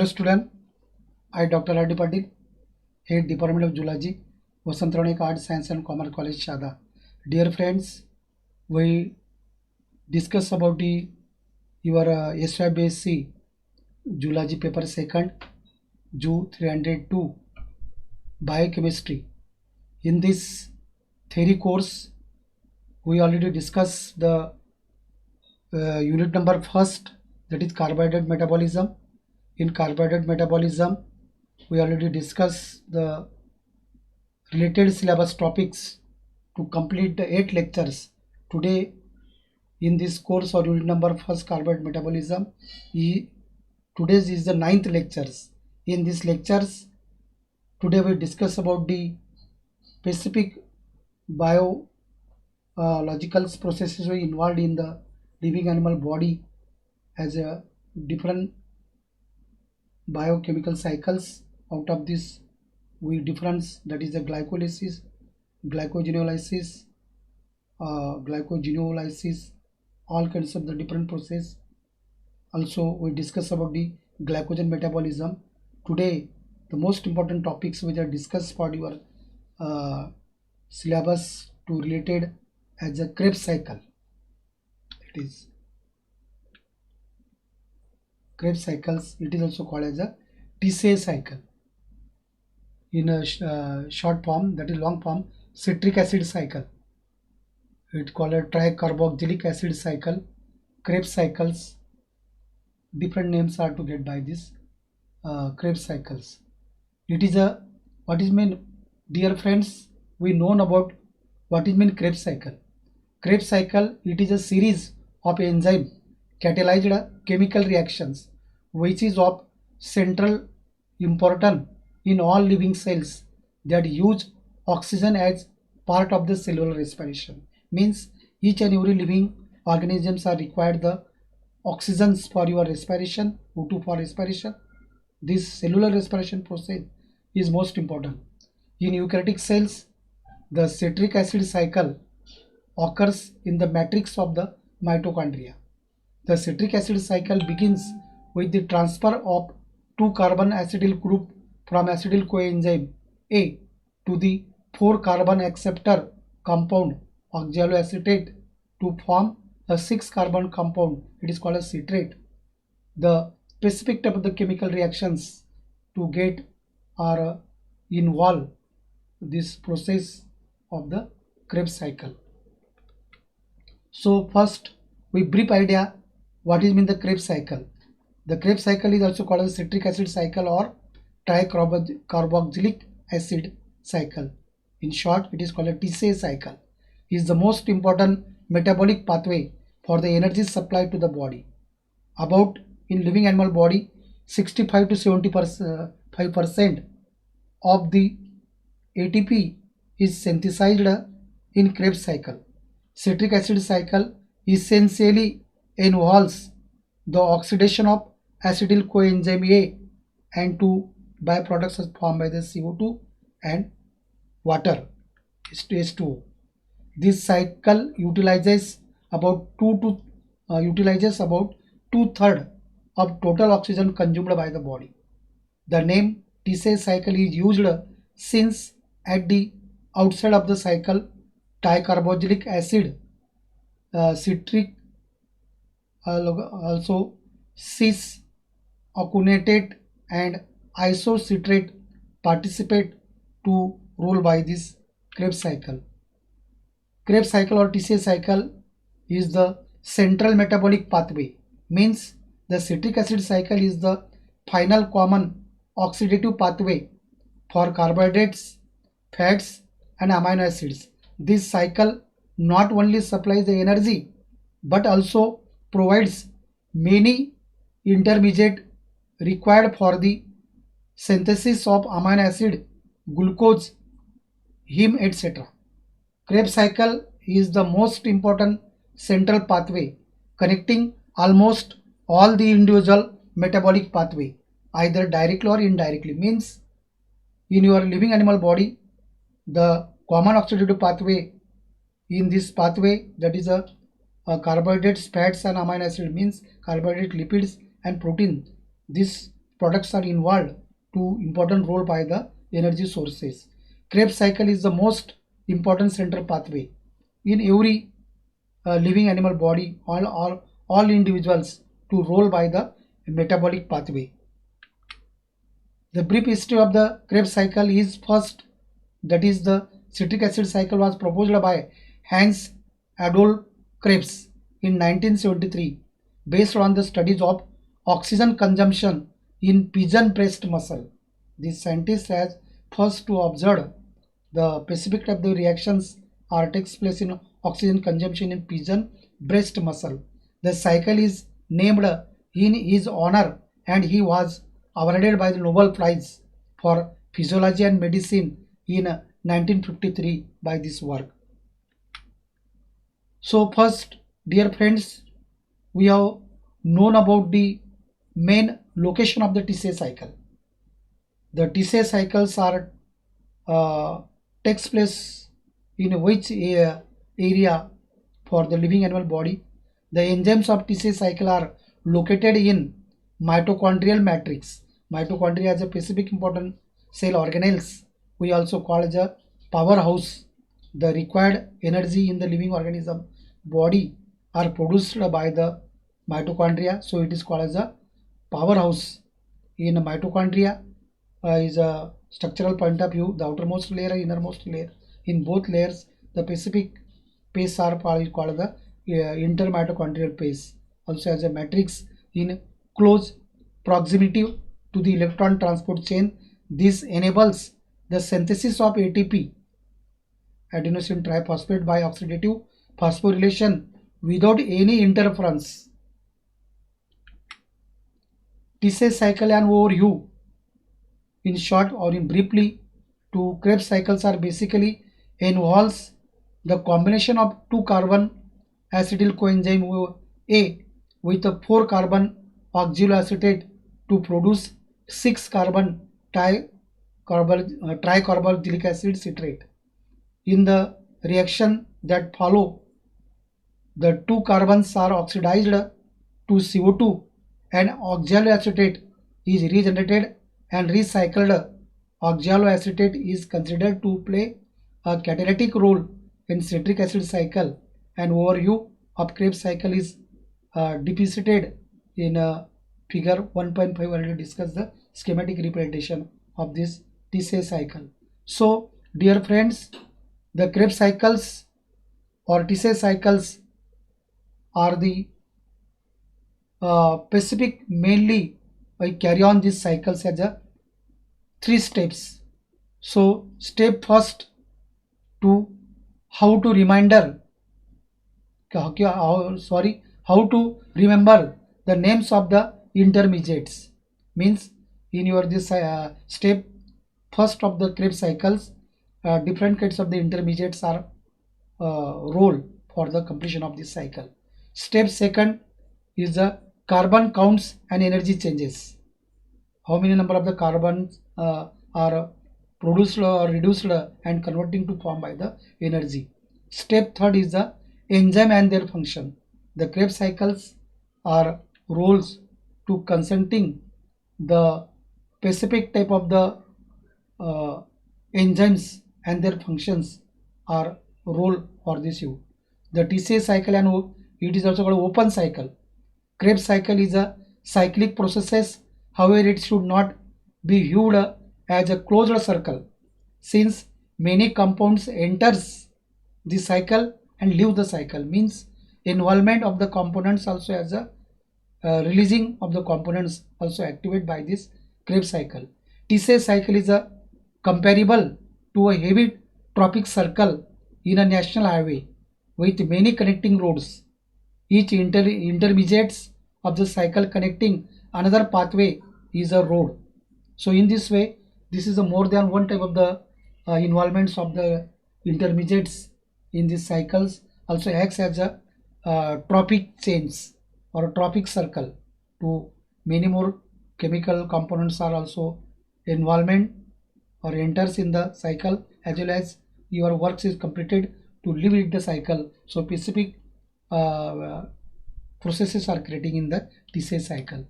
Hello student, I Dr. R.D. Patil, Head Department of Zoology, Vasantronic Arts, Science and Commerce College, Shada. Dear friends, we discuss about your SYBSC Zoology paper second, Zoo 302, Biochemistry. In this theory course, we already discussed the unit number first, that is carbohydrate metabolism. In carbohydrate metabolism, we already discussed the related syllabus topics to complete the 8 lectures. Today, in this course or unit number first carbohydrate metabolism, today's is the 9th lectures. In these lectures, today we discuss about the specific biological processes involved in the living animal body as a different biochemical cycles. Out of this, we difference, that is the glycolysis, glycogenolysis, all kinds of the different process. Also, we discuss about the glycogen metabolism. Today, the most important topics which are discussed for your syllabus to related as a Krebs cycle. It is Krebs cycles. It is also called as a TCA cycle. In a short form, that is long form, citric acid cycle. It's called a tricarboxylic acid cycle, Krebs cycles. Different names are to get by this Krebs cycles. It is a, what is mean, dear friends, we know about what is mean Krebs cycle. Krebs cycle, it is a series of enzyme catalyzed chemical reactions which is of central importance in all living cells that use oxygen as part of the cellular respiration. Means each and every living organisms are required the oxygens for your respiration, O2 for respiration. This cellular respiration process is most important. In eukaryotic cells, the citric acid cycle occurs in the matrix of the mitochondria. The citric acid cycle begins with the transfer of 2-carbon acetyl group from acetyl coenzyme A to the 4-carbon acceptor compound oxaloacetate to form a 6-carbon compound. It is called a citrate. The specific type of the chemical reactions to get or involve this process of the Krebs cycle. So first, we brief idea what is mean the Krebs cycle. The Krebs cycle is also called as citric acid cycle or tricarboxylic acid cycle. In short, it is called a TCA cycle. It is the most important metabolic pathway for the energy supply to the body. About in living animal body, 65 to 75% of the ATP is synthesized in Krebs cycle. Citric acid cycle essentially involves the oxidation of acetyl coenzyme A and two byproducts are formed by the CO2 and water, H2O. This cycle utilizes about two-thirds of total oxygen consumed by the body. The name TCA cycle is used since at the outside of the cycle, tricarboxylic acid, citric, also cis octanatate and isocitrate participate to role by this Krebs cycle. Krebs cycle or TCA cycle is the central metabolic pathway. Means the citric acid cycle is the final common oxidative pathway for carbohydrates, fats and amino acids. This cycle not only supplies the energy but also provides many intermediate required for the synthesis of amino acid, glucose, heme, etc. Krebs cycle is the most important central pathway connecting almost all the individual metabolic pathway either directly or indirectly. Means in your living animal body, the common oxidative pathway in this pathway, that is a carbohydrates, fats and amino acid, means carbohydrate, lipids and protein. This products are involved to important role by the energy sources. Krebs cycle is the most important central pathway in every living animal body. All individuals to roll by the metabolic pathway. The brief history of the Krebs cycle is first, that is the citric acid cycle was proposed by Hans Adolf Krebs in 1973 based on the studies of oxygen consumption in pigeon breast muscle. This scientist has first to observe the specific type of reactions are takes place in oxygen consumption in pigeon breast muscle. The cycle is named in his honor and he was awarded by the Nobel Prize for Physiology and Medicine in 1953 by this work. So first, dear friends, we have known about the main location of the TCA cycle. The TCA cycles are takes place in which area for the living animal body. The enzymes of TCA cycle are located in mitochondrial matrix. Mitochondria is a specific important cell organelles. We also call it a powerhouse. The required energy in the living organism body are produced by the mitochondria, so it is called as a powerhouse. In mitochondria is a structural point of view, the outermost layer and innermost layer. In both layers, the specific phase are called the intermitochondrial phase. Also as a matrix in close proximity to the electron transport chain. This enables the synthesis of ATP, adenosine triphosphate, by oxidative phosphorylation without any interference. TCA cycle and overview. In short or in briefly, two Krebs cycles are basically involves the combination of two carbon acetyl coenzyme A with a 4 carbon oxaloacetate to produce 6 carbon tricarboxylic acid citrate. In the reaction that follow, the two carbons are oxidized to CO2 and oxaloacetate is regenerated and recycled. Oxaloacetate is considered to play a catalytic role in citric acid cycle. An overview of Krebs cycle is depicted in figure 1.5. Already discussed the schematic representation of this TCA cycle. So dear friends, the Krebs cycles or TCA cycles are the specific mainly I carry on these cycles as a 3 steps. So step first to how to how to remember the names of the intermediates. Means in your this step first of the Krebs cycles, different kinds of the intermediates are role for the completion of this cycle. Step second is the carbon counts and energy changes. How many number of the carbons are produced or reduced and converting to form by the energy. Step third is the enzyme and their function. The Krebs cycles are roles to consenting the specific type of the enzymes and their functions are role for this use. The TCA cycle and it is also called open cycle. Krebs cycle is a cyclic process, however it should not be viewed as a closed circle since many compounds enters the cycle and leave the cycle. Means involvement of the components also as a releasing of the components also activated by this Krebs cycle. TCA cycle is a comparable to a heavy traffic circle in a national highway with many connecting roads. Each intermediates of the cycle connecting another pathway is a road. So in this way, this is a more than one type of the involvements of the intermediates in these cycles also acts as a trophic chains or a trophic circle to many more chemical components are also involvement or enters in the cycle as well as your works is completed to live in the cycle. So specific processes are creating in the TCA cycle.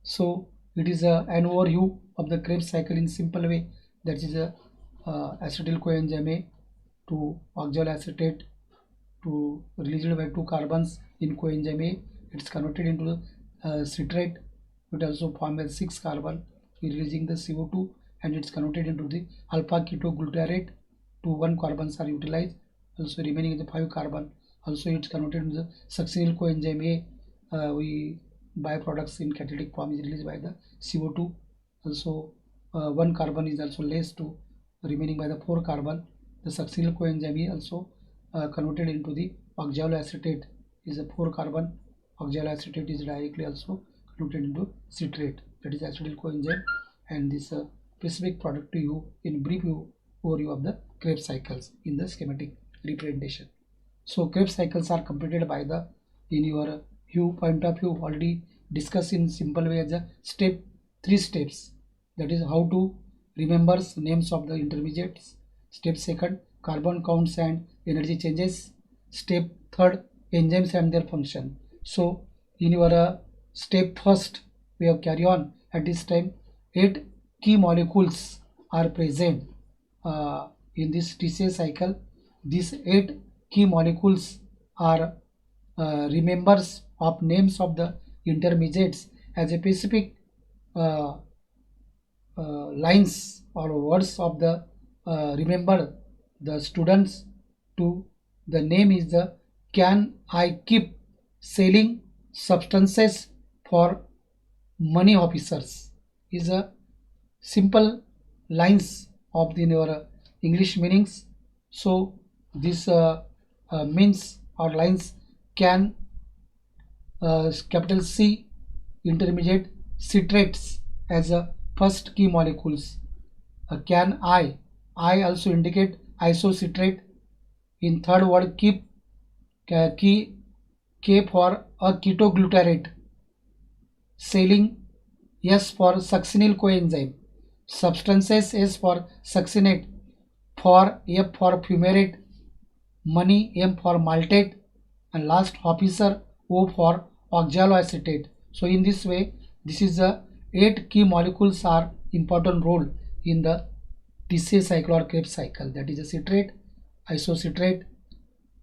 So It is an overview of the Krebs cycle in simple way. That is a acetyl coenzyme A to oxaloacetate to released by two carbons in coenzyme A. It's converted into citrate. It also forms as 6 carbon, releasing the CO2, and it's converted into the alpha ketoglutarate. To 1 carbons are utilized. Also remaining is the 5 carbon. Also it's converted into the succinyl coenzyme A. We byproducts in catalytic form is released by the CO2. Also 1 carbon is also less to remaining by the 4 carbon. The succinyl coenzyme A also converted into the oxaloacetate is a 4 carbon. Oxaloacetate is directly also converted into citrate, that is acetyl coenzyme. And this specific product to you in brief overview of the Krebs cycles in the schematic representation. So Krebs cycles are completed by the, in your view point of view, already discussed in simple way as a step, 3 steps. That is how to remember names of the intermediates. Step second, carbon counts and energy changes. Step third, enzymes and their function. So in your step first, we have carry on. At this time 8 key molecules are present in this TCA cycle. These 8 key molecules are remembers of names of the intermediates as a specific uh, lines or words of the remember the students to. The name is the can I keep selling substances for money officers is a simple lines of the your English meanings. So this means or lines can capital C intermediate citrates as a first key molecules. Can I also indicate isocitrate. In third word keep key K for a ketoglutarate. Selling S for succinyl coenzyme. Substances S for succinate. For F for fumarate. Money M for maltate. And last officer O for oxaloacetate. So in this way, this is the 8 key molecules are important role in the TCA cycle or Krebs cycle. That is a citrate, isocitrate,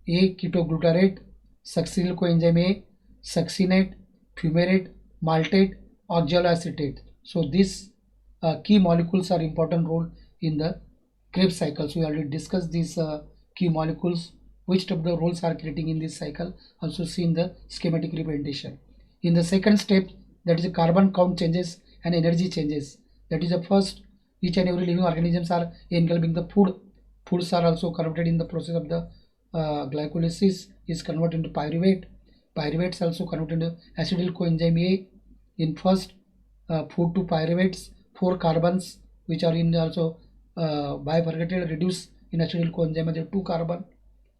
A ketoglutarate, succinyl coenzyme A, succinate, fumarate, maltate, oxaloacetate. So these key molecules are important role in the Krebs cycle. So we already discussed these key molecules, which of the roles are creating in this cycle, also see in the schematic representation. In the second step, that is the carbon count changes and energy changes. That is the first, each and every living organisms are engulfing the food. Foods are also converted in the process of the glycolysis is converted into pyruvate. Pyruvates also converted into acetyl coenzyme A. In first food to pyruvates, 4 carbons which are in also bifurcated reduce in acetyl coenzyme as 2 carbon.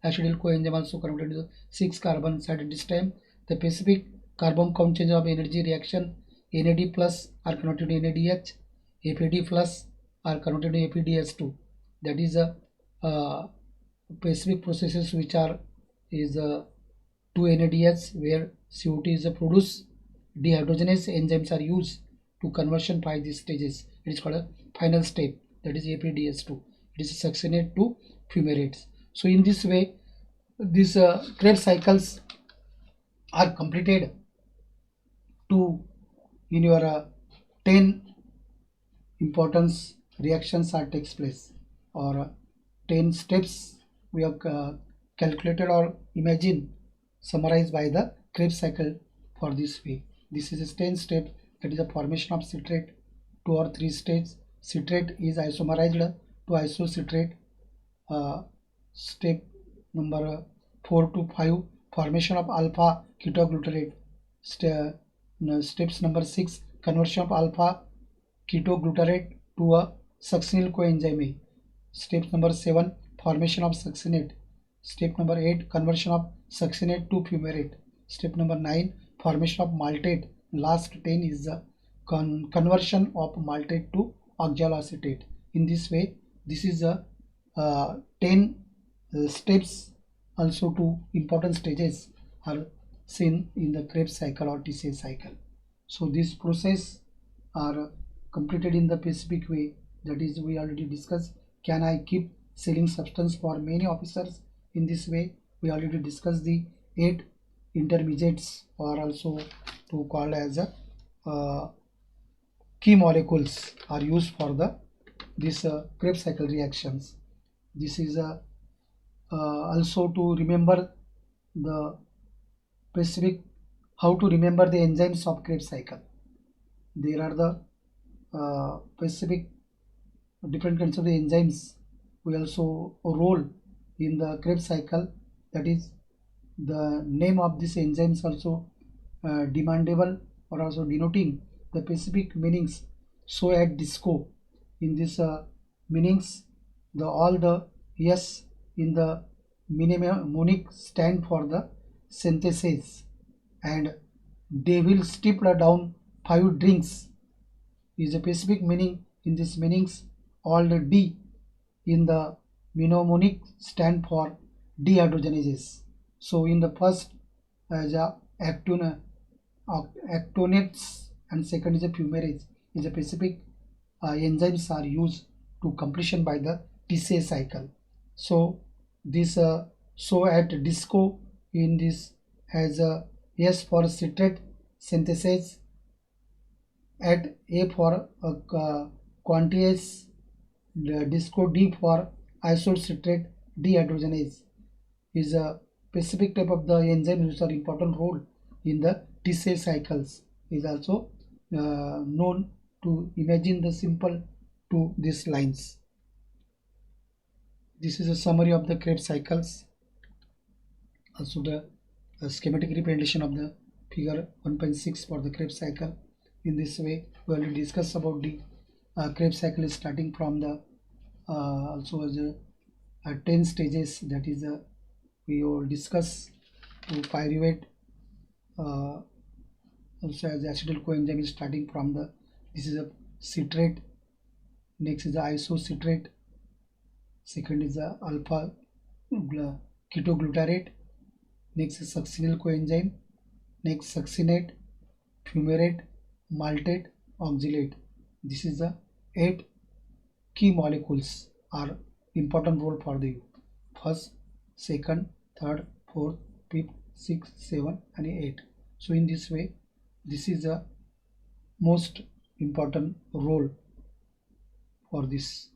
Acetyl coenzyme also converted into 6 carbons at this time. The specific carbon count change of energy reaction, NAD plus are converted to NADH, FAD plus are converted to FADH2. That is a specific processes which are is 2-NADH where CO2 is produced. Dehydrogenase enzymes are used to conversion by these stages. It is called a final step, that is FADH2. It is succinate to fumarates. So in this way, these Krebs cycles are completed to in your 10 importance reactions are takes place, or 10 steps we have calculated or imagine summarized by the Krebs cycle for this way. This is a 10 step, that is the formation of citrate. 2 or 3 stages. Citrate is isomerized to isocitrate. Step number 4 to 5, formation of alpha ketoglutarate. Steps number 6, conversion of alpha ketoglutarate to a succinyl coenzyme. Step number 7, formation of succinate. Step number 8, conversion of succinate to fumarate. Step number 9, formation of maltate. Last 10 is the conversion of maltate to oxaloacetate. In this way, this is the 10 steps, also 2 important stages are seen in the Krebs cycle or TCA cycle. So this process are completed in the specific way. That is, we already discussed. Can I keep selling substance for many officers in this way? We already discussed the 8 intermediates, or also to call as a key molecules are used for the this Krebs cycle reactions. This is also to remember the specific, how to remember the enzymes of Krebs cycle. There are the specific different kinds of the enzymes we also role in the Krebs cycle. That is, the name of these enzymes also demandable or also denoting the specific meanings. So at disco in this meanings, the all the S in the mnemonic stand for the synthesis, and they will strip down 5 drinks is a specific meaning. In this meanings, all the D in the mnemonic stand for dehydrogenases. So in the first as a actonates, and second is a fumarase, is a specific enzymes are used to completion by the TCA cycle. So this so at disco in this has a S for citrate synthesis, at A for quantious, disco D for isocitrate dehydrogenase is a specific type of the enzyme which are important role in the TCA cycles, is also known to imagine the simple to these lines. This is a summary of the Krebs cycles. Also the schematic representation of the figure 1.6 for the Krebs cycle. In this way, we already discussed about the Krebs cycle is starting from the also as a 10 stages. That is we will discuss to pyruvate, also as the acetyl coenzyme is starting from the, this is a citrate, next is the isocitrate, second is the alpha ketoglutarate, next is succinyl coenzyme, next succinate, fumarate, maltate, oxalate. This is the 8 key molecules are important role for the first, second, third, fourth, fifth, sixth, seventh, and 8. So in this way, this is the most important role for this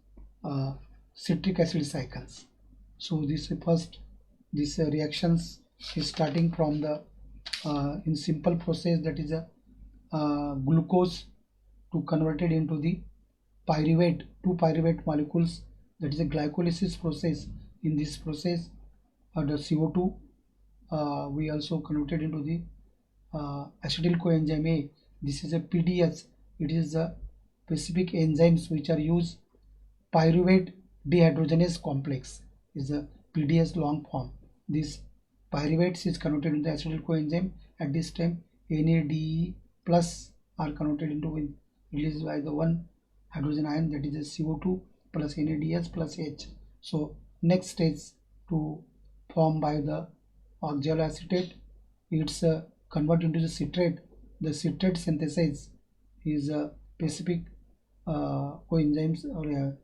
citric acid cycles. So this first, this reactions is starting from the in simple process, that is a glucose to converted into the pyruvate, 2 pyruvate molecules, that is a glycolysis process. In this process, the CO2 we also converted into the acetyl coenzyme A. This is a PDS. It is the specific enzymes which are used pyruvate dehydrogenase complex, is a PDS long form. This pyruvates is converted into acetyl coenzyme. At this time, NADE plus are converted into with released by the one hydrogen ion, that is a CO2 plus NADS plus H. So next stage to form by the oxaloacetate, it's convert into the citrate. The citrate synthesis is a specific coenzymes or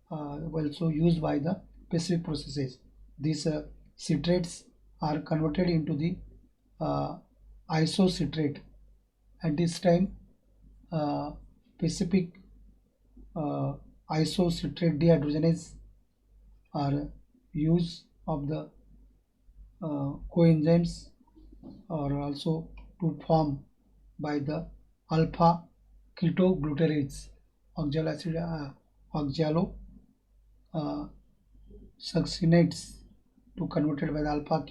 also used by the specific processes. These citrates are converted into the isocitrate. At this time, specific isocitrate dehydrogenase are use of the coenzymes are also to form by the alpha ketoglutarate oxalo succinates to converted by the alpha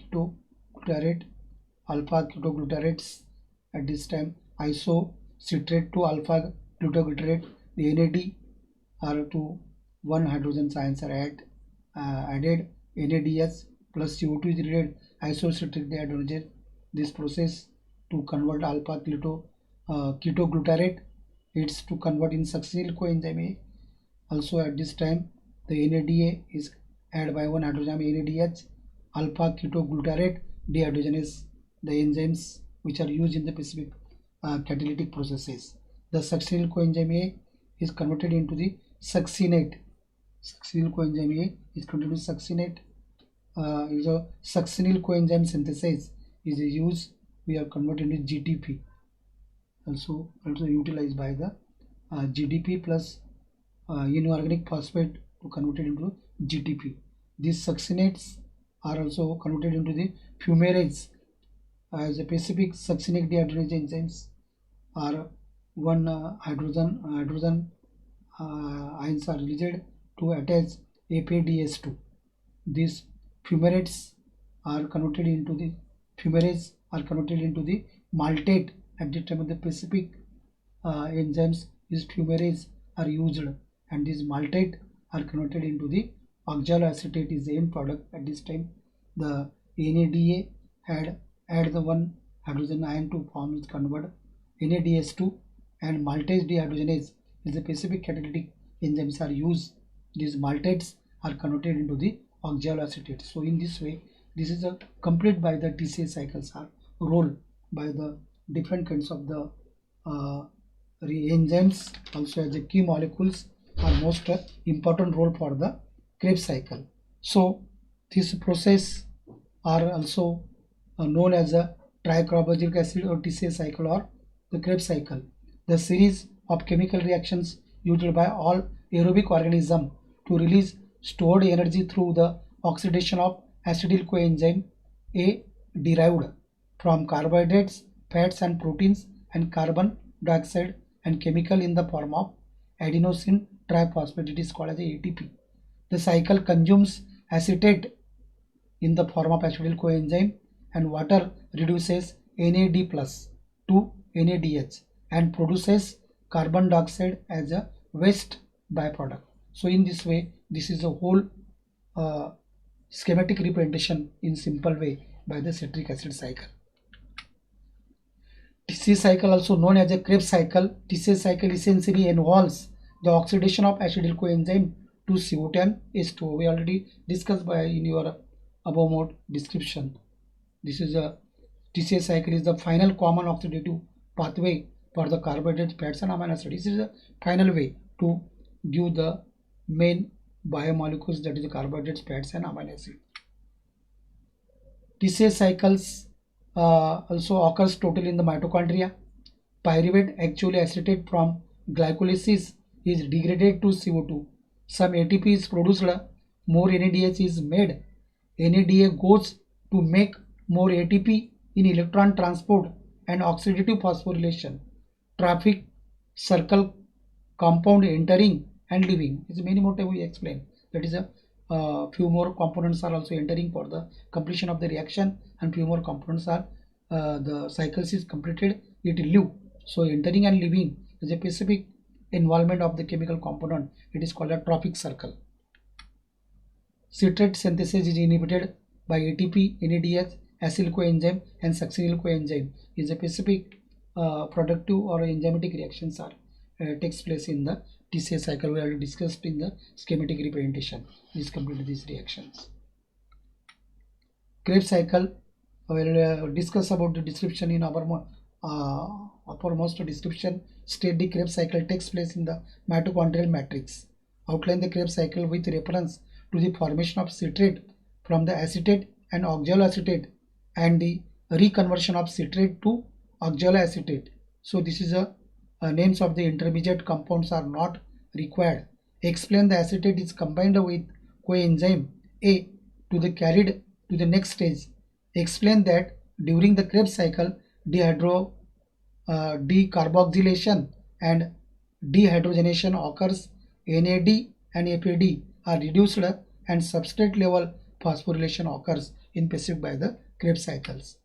ketoglutarate. At this time, isocitrate to alpha ketoglutarate, the NAD are to one hydrogen ions are added, NADS plus CO2 is related isocitrate dehydrogenase. This process to convert alpha ketoglutarate, it's to convert in succinyl coenzyme A. Also at this time, the NADA is added by one hydrogen NADH, alpha ketoglutarate dehydrogenase, the enzymes which are used in the specific catalytic processes. The succinyl coenzyme A is converted into the succinate. Succinyl coenzyme A is converted to succinate. Is a succinyl coenzyme synthesis is used. We are converted into GTP. Also utilized by the GDP plus inorganic phosphate to convert it into GTP. These succinates are also converted into the fumarase as a specific succinic dehydrogenase enzymes are one hydrogen ions are released to attach APDS2. These fumarates are converted into the fumarase are converted into the maltate at the time of the specific enzymes. These fumarase are used and these maltate are converted into the oxaloacetate is the end product. At this time the NADA had add the one hydrogen ion to form its convert NADS2 and maltase dehydrogenase is the specific catalytic enzymes are used. These maltates are converted into the oxaloacetate. So in this way, this is a complete by the TCA cycles are role by the different kinds of the uh, enzymes also as the key molecules are most important role for the Krebs cycle. So this process are also known as a tricarboxylic acid or TCA cycle or the Krebs cycle. The series of chemical reactions used by all aerobic organisms to release stored energy through the oxidation of acetyl coenzyme A derived from carbohydrates, fats and proteins and carbon dioxide and chemical in the form of adenosine triphosphate. It is called as ATP. The cycle consumes acetate in the form of acetyl coenzyme and water reduces NAD plus to NADH and produces carbon dioxide as a waste byproduct. So in this way, this is a whole uh, schematic representation in simple way by the citric acid cycle. TCA cycle also known as a Krebs cycle. TCA cycle essentially involves the oxidation of acetyl coenzyme to CO2 and H2O. We already discussed by in your above mode description. This is a TCA cycle is the final common oxidative pathway for the carbohydrates, fats and amino acids. This is the final way to give the main biomolecules that is the carbohydrates, fats and amino acids. TCA cycles also occurs totally in the mitochondria. Pyruvate actually acetate from glycolysis is degraded to CO2. Some ATP is produced, more NADH is made. NADA goes to make more ATP in electron transport and oxidative phosphorylation. Traffic circle compound entering and leaving. It's many more time we explain. That is a few more components are also entering for the completion of the reaction and few more components are the cycles is completed it leave. So entering and leaving is a specific involvement of the chemical component. It is called a trophic circle. Citrate synthesis is inhibited by ATP, NADH, acyl coenzyme and succinyl coenzyme is a specific productive or enzymatic reactions are takes place in the TCA cycle. We already discussed in the schematic representation. This complete these reactions. Krebs cycle. We will discuss about the description in our uppermost description. State the Krebs cycle takes place in the mitochondrial matrix. Outline the Krebs cycle with reference to the formation of citrate from the acetate and oxaloacetate and the reconversion of citrate to oxaloacetate. So this is a names of the intermediate compounds are not required. Explain the acetate is combined with coenzyme A to the carried to the next stage. Explain that during the Krebs cycle decarboxylation and dehydrogenation occurs. NAD and APD are reduced and substrate level phosphorylation occurs in specific by the Krebs cycles.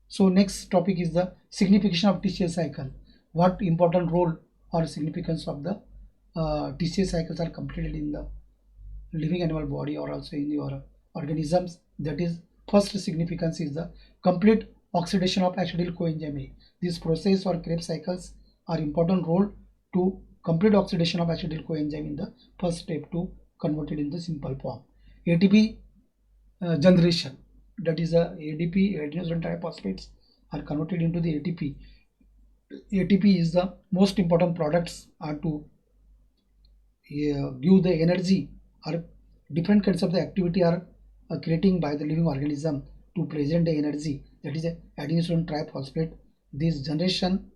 So next topic is the signification of TCA cycle. What important role or significance of the TCA cycles are completed in the living animal body or also in your organisms. That is, first significance is the complete oxidation of acetyl coenzyme A. This process or Krebs cycles are important role to complete oxidation of acetyl coenzyme in the first step to convert it in the simple form. ATP generation, that is ADP, adenosine triphosphates, are converted into the ATP ATP is the most important products are to give the energy, or different kinds of the activity are creating by the living organism to present the energy, that is a adenosine triphosphate. This generation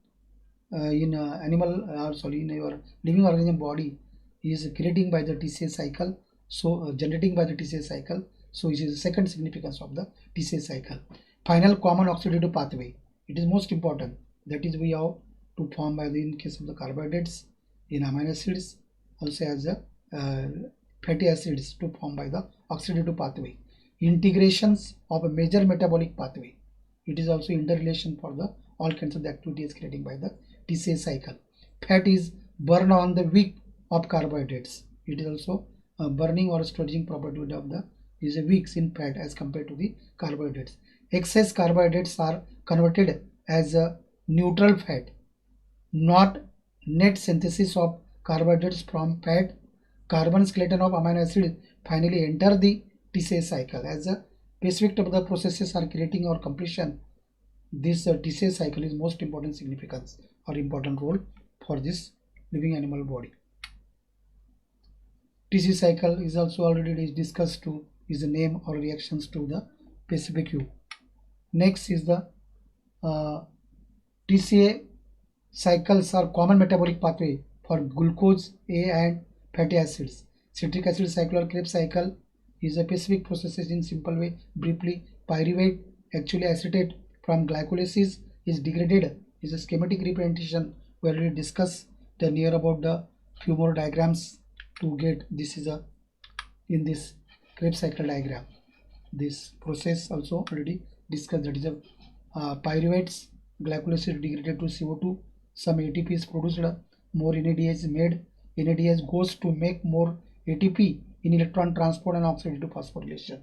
in animal sorry, in your living organism body is creating by the TCA cycle, so generating by the TCA cycle. So it is the second significance of the TCA cycle. Final common oxidative pathway, it is most important, that is we have to form by the, in case of the carbohydrates, in amino acids, also as a fatty acids to form by the oxidative pathway. Integrations of a major metabolic pathway, it is also interrelation for the all kinds of the activities creating by the TCA cycle. Fat is burned on the wick of carbohydrates. It is also burning or storage property of the is a wicks in fat as compared to the carbohydrates. Excess carbohydrates are converted as a neutral fat, not net synthesis of carbohydrates from fat. Carbon skeleton of amino acid finally enter the TCA cycle as a specific of the processes are creating or completion. This TCA cycle is most important significance or important role for this living animal body. TCA cycle is also already discussed to is the name or reactions to the specific U. Next is the TCA cycles are common metabolic pathway for glucose A and fatty acids. Citric acid cycle or Krebs cycle is a specific process in simple way. Briefly, pyruvate, actually acetate from glycolysis is degraded is a schematic representation. We already discussed the near about the few more diagrams to get this is a in this Krebs cycle diagram. This process also already discussed, that is a pyruvates glycolysis degraded to CO2, some ATP is produced, more NADH is made, NADH goes to make more ATP in electron transport and oxidative phosphorylation.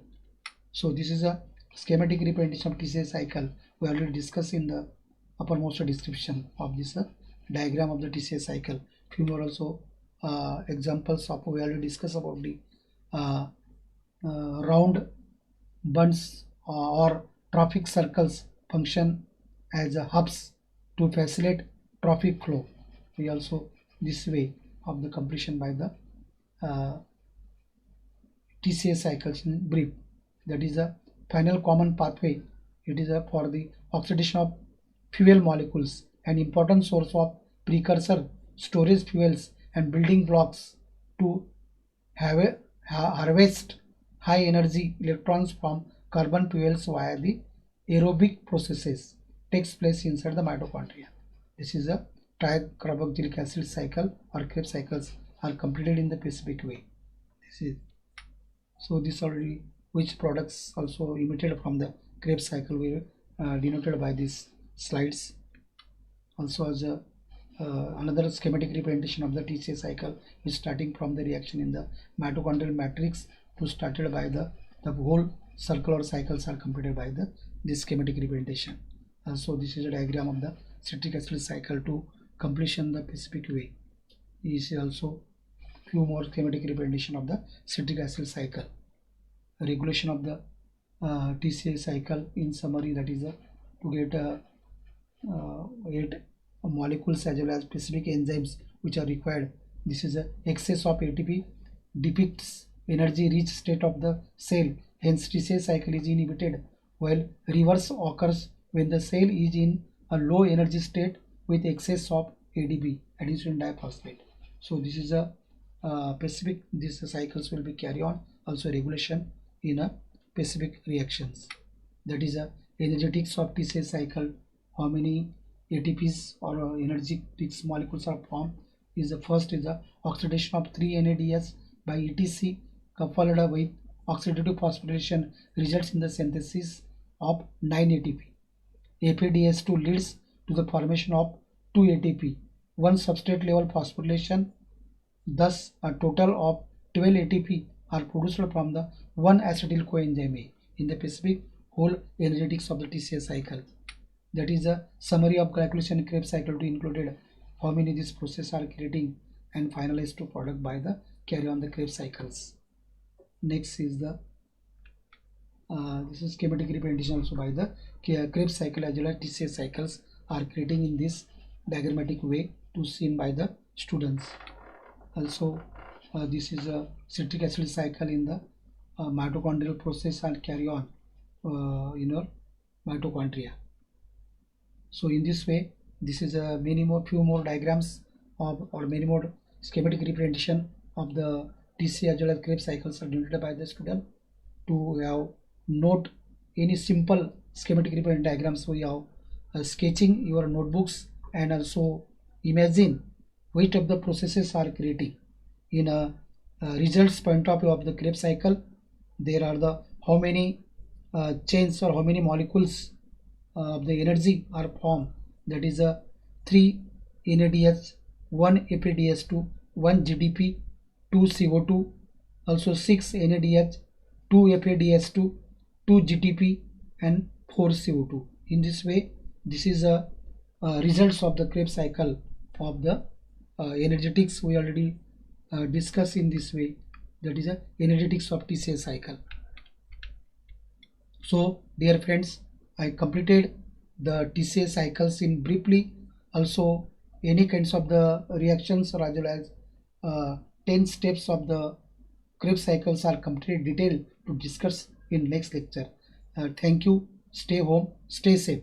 So this is a schematic representation of TCA cycle. We already discussed in the uppermost description of this diagram of the TCA cycle. Few more also examples of, we already discussed about the round buns or traffic circles function as hubs to facilitate traffic flow. We also this way of the completion by the TCA cycles in brief. That is a final common pathway. It is for the oxidation of fuel molecules, an important source of precursor, storage fuels and building blocks to have a harvest high energy electrons from carbon fuels via the aerobic processes takes place inside the mitochondria. This is a tricarboxylic acid cycle or Krebs cycles are completed in the specific way. This is so this already which products also emitted from the Krebs cycle were denoted by these slides. Also as a another schematic representation of the TCA cycle is starting from the reaction in the mitochondrial matrix to started by the whole circular cycles are completed by the this schematic representation. So this is a diagram of the citric acid cycle to completion the specific way. This is also few more schematic representation of the citric acid cycle. Regulation of the TCA cycle in summary, that is to get 8 molecules as well as specific enzymes which are required. This is a excess of ATP depicts energy rich state of the cell, hence TCA cycle is inhibited, while reverse occurs when the cell is in a low energy state with excess of ADP, adenosine diphosphate. So this is a specific, these cycles will be carry on. Also regulation in a specific reactions, that is a energetics of TCA cycle, how many ATPs or energetics molecules are formed. Is the first is the oxidation of 3 NADS by ETC coupled with oxidative phosphorylation results in the synthesis of 9 ATP. FADS2 leads to the formation of 2 ATP, 1 substrate level phosphorylation. Thus, a total of 12 ATP are produced from the 1 acetyl coenzyme A in the specific whole energetics of the TCA cycle. That is a summary of glycolysis and Krebs cycle to included how many these processes are creating and finalized to product by the carry on the Krebs cycles. Next is the this is schematic representation also by the Krebs cycle as well as TCA cycles are creating in this diagrammatic way to seen by the students. Also, this is a citric acid cycle in the mitochondrial process and carry on in your mitochondria. So in this way, this is a few more diagrams of or many more schematic representation of the TC as well as Krebs cycles are generated by the student. To have note any simple schematic representation diagrams, we have sketching your notebooks and also imagine which of the processes are creating in a results point of view of the Krebs cycle. There are the how many chains or how many molecules the energy are formed, that is a 3 NADH, 1 APDS2, 1 GDP, 2 CO2, also 6 NADH, 2 APDS2, 2 GTP and 4 CO2. In this way, this is a results of the Krebs cycle of the energetics we already discussed in this way, that is a energetics of TCA cycle. So dear friends, I completed the TCA cycles in briefly. Also any kinds of the reactions or as well as 10 steps of the Krebs cycles are completely detailed to discuss in next lecture. Thank you. Stay home, stay safe.